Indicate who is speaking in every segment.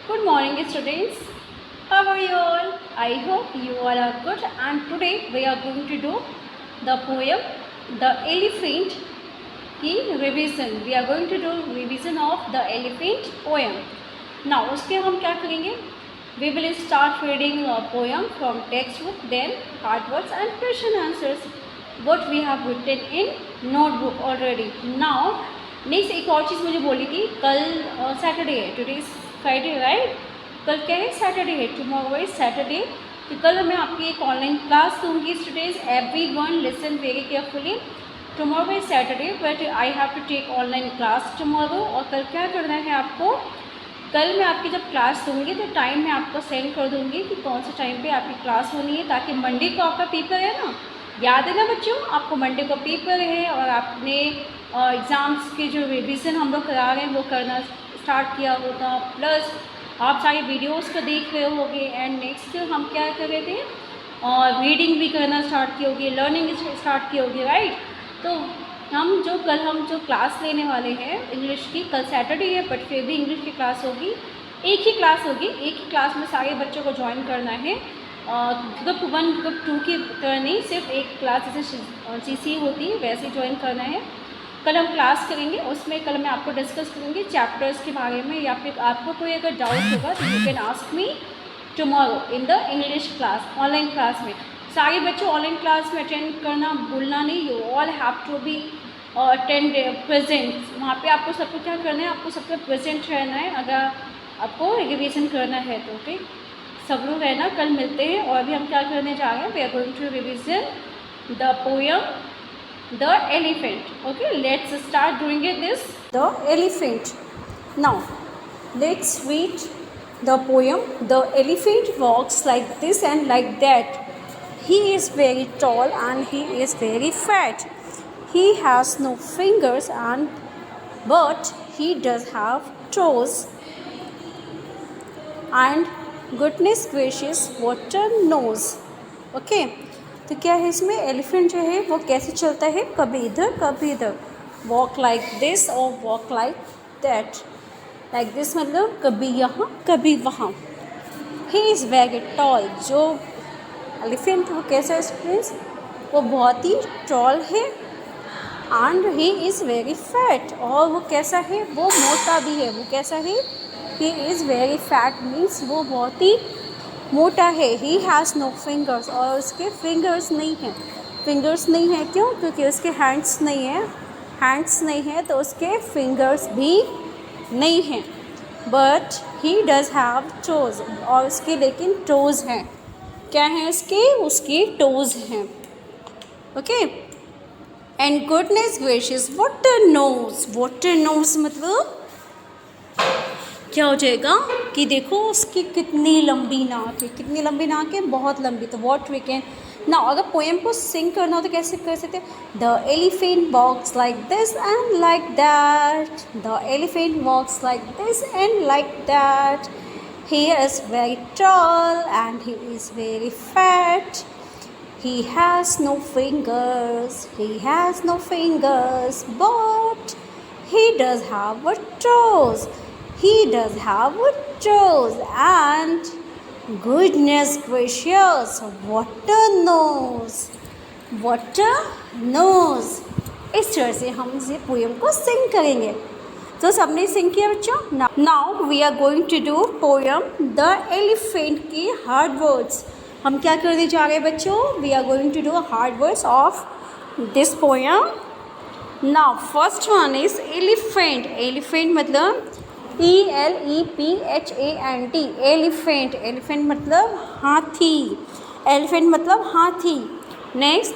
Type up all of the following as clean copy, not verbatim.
Speaker 1: Good morning, students. How are you all? I hope you all are good. And today we are going to do the poem "The Elephant" की revision. We are going to do revision of the elephant poem. Now, उसके हम क्या करेंगे? We will start reading a poem from textbook, then hard words and question answers. What we have written in notebook already. Now, next एक और चीज़ मुझे बोली थी, कल सैटरडे है, टुडे इज फ्राइडे राइट, कल क्या है सैटरडे है, टुमारो इज सैटरडे। तो कल मैं आपकी एक ऑनलाइन क्लास दूँगी students, everyone listen very carefully. Tomorrow is Saturday but I have to take online class tomorrow. और कल क्या करना है आपको, कल मैं आपकी जब क्लास दूँगी तो टाइम मैं आपको सेंड कर दूँगी कि कौन से टाइम पे आपकी क्लास होनी है, ताकि मंडे को आपका पेपर है ना, याद है ना बच्चों, आपको मंडे को पेपर है और आपने एग्ज़ाम्स के जो रिवीजन हम लोग करा रहे हैं वो करना स्टार्ट किया होगा, प्लस आप सारी वीडियोस को देख रहे होगे। एंड नेक्स्ट हम क्या कर रहे थे, रीडिंग भी करना स्टार्ट की होगी, लर्निंग स्टार्ट की होगी राइट। तो हम जो क्लास लेने वाले हैं इंग्लिश की, कल सैटरडे है बट फिर भी इंग्लिश की क्लास होगी, एक ही क्लास होगी, एक ही क्लास में सारे बच्चों को ज्वाइन करना है। ग्रुप 1 ग्रुप 2 की तरह नहीं, सिर्फ एक क्लास जैसे CC होती है वैसे ज्वाइन करना है। कल हम क्लास करेंगे, उसमें कल मैं आपको डिस्कस करूँगी चैप्टर्स के बारे में, या फिर आपको कोई अगर डाउट होगा तो you can ask me tomorrow in the English class, online class में। सारे बच्चों ऑनलाइन क्लास में अटेंड करना भूलना नहीं, you all have to be attend present. वहाँ पे आपको सबको क्या करना है, आपको सबको प्रेजेंट रहना है अगर आपको रिविजन करना है तो। ओके, सब लोग रहना, कल मिलते हैं। और अभी हम क्या करने जा रहे हैं, we are going to revision the poem The Elephant. Okay, let's start doing this. The Elephant. Now, let's read the poem. The elephant walks like this and like that. He is very tall and he is very fat. He has no fingers but he does have toes. And goodness gracious, what a nose. Okay. तो क्या है इसमें, elephant जो है वो कैसे चलता है, कभी इधर कभी इधर, वॉक लाइक दिस और walk like that. Like this मतलब कभी यहाँ कभी वहाँ। ही इज़ वेरी टॉल, जो एलिफेंट वो कैसा है स्टूडेंट्स, वो बहुत ही टॉल है। And he is very fat, और वो कैसा है, वो मोटा भी है। वो कैसा है, ही इज़ वेरी फैट मीन्स वो बहुत ही मोटा है। ही हैज़ नो फिंगर्स, और उसके फिंगर्स नहीं हैं। फिंगर्स नहीं है क्यों, क्योंकि उसके हैंड्स नहीं है, हैंड्स नहीं है तो उसके फिंगर्स भी नहीं हैं। But he does have toes, और उसके लेकिन टोज़ हैं। क्या हैं उसके टोज़ हैं। Okay, and goodness gracious, what a nose. What a nose मतलब क्या हो जाएगा कि देखो उसकी कितनी लंबी नाक है, कितनी लंबी नाक है, बहुत लंबी। तो वॉट वी कैन ना, अगर पोएम को सिंग करना हो तो कैसे कर सकते हैं, the elephant walks like this and like that, the elephant walks like this and like that, he is very tall and he is very fat, he has no fingers but he does have a toes. He does have a toes, and goodness gracious, what a nose. What a nose. इस तरह से हम इस poem को सिंग करेंगे। तो सबने sing किया बच्चों। Now we are going to do poem the elephant की हार्ड वर्ड्स। हम क्या करने जा रहे हैं बच्चों, we are going to do hard words of this poem. Now first one is elephant. Elephant मतलब ELEPHANT, एलिफेंट। एलिफेंट मतलब हाथी, एलिफेंट मतलब हाथी। Next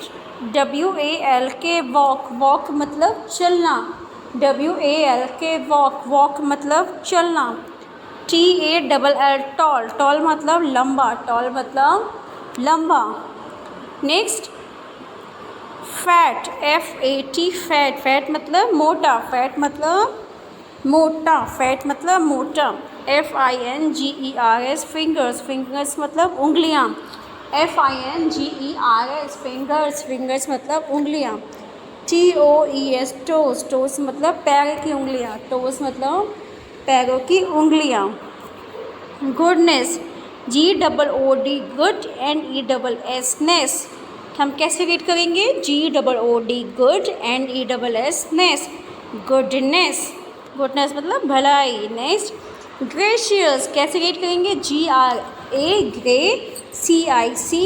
Speaker 1: WALK, walk. वॉक मतलब चलना, WALK वॉक। वॉक मतलब चलना। TALL, toll. टॉल मतलब लंबा, टॉल मतलब लंबा। Next fat, FAT, fat. Fat मतलब मोटा, फैट मतलब मोटा, फैट मतलब मोटा। FINGERS, fingers. फिंगर्स मतलब उंगलियां, FINGERS, फिंगर्स। फिंगर्स मतलब उंगलियां। TOES, toast. टोस मतलब पैर की उंगलियां, टोस मतलब पैरों की उंगलियां। Goodness, GOOD good and ESS ness. हम कैसे रीड करेंगे? GOOD good and ESS ness, goodness. Goodness मतलब भलाई। नेक्स्ट ग्रेशियस, कैसे रीड करेंगे? GRA ग्रे, CICY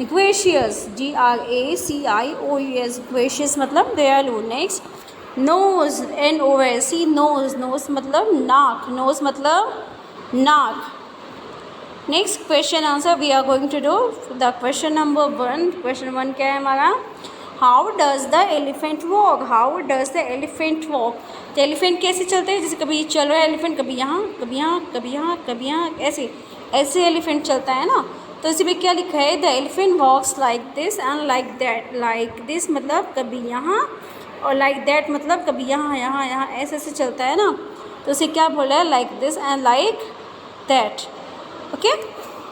Speaker 1: ग्रेशियस, GRACIOUS ग्रेशियस मतलब दयालु। Next nose, NOS, nose, nose मतलब नाक, नोज मतलब नाक। Next question answer we are going to do the question number 1। Question 1 क्या है हमारा? How does the elephant walk? How does the elephant walk? तो एलिफेंट कैसे चलते हैं? जैसे कभी चल रहा है एलिफेंट, कभी यहाँ, कभी यहाँ, कभी यहाँ, कभी यहाँ, ऐसे ऐसे एलिफेंट चलता है ना। तो इसी में क्या लिखा है? The elephant walks like this and like that. Like this मतलब कभी यहाँ, और लाइक दैट मतलब कभी यहाँ यहाँ यहाँ ऐसे ऐसे चलता है ना। तो उसे क्या बोला है? Like this and like that. Okay,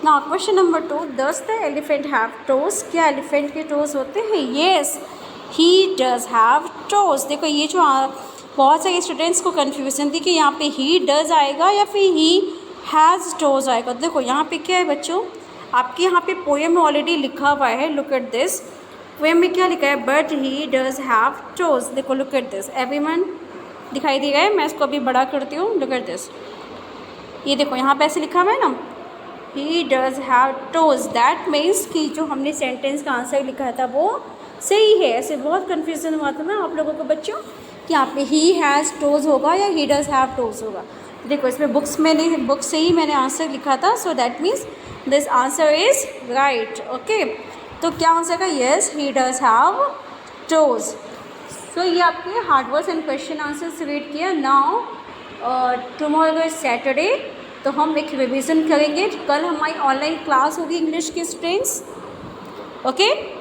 Speaker 1: now question number 2, does the elephant have toes? क्या एलिफेंट के टोज होते हैं? Yes, he does have toes. देखो ये जो बहुत सारे स्टूडेंट्स को कन्फ्यूजन थी कि यहाँ पे ही डज आएगा या फिर ही हैज़ टोज आएगा। देखो यहाँ पे क्या है बच्चों, आपके यहाँ पे पोएम में ऑलरेडी लिखा हुआ है। लुक एट दिस, पोएम में क्या लिखा है? But he does have toes. देखो लुक एट दिस, एवरीवन दिखाई दे रहा है? मैं इसको अभी बड़ा करती हूँ। लुक एट दिस, ये देखो यहाँ पे ऐसे लिखा हुआ है ना, ही does have toes. That means कि जो हमने सेंटेंस का आंसर लिखा था वो सही है। ऐसे बहुत कन्फ्यूजन हुआ था ना आप लोगों को बच्चों कि यहाँ पे ही हैज़ टोज होगा या ही डज हैव टोज होगा। देखो इसमें बुक से ही मैंने आंसर लिखा था, so that means this answer is right. Okay, तो क्या आंसर का? Yes, he does have toes. So ये आपके hard words and question answers read किया। नाउ टुमारो इज सैटरडे, तो हम एक रिवीजन करेंगे। कल हमारी ऑनलाइन क्लास होगी इंग्लिश के स्टूडेंट्स। ओके।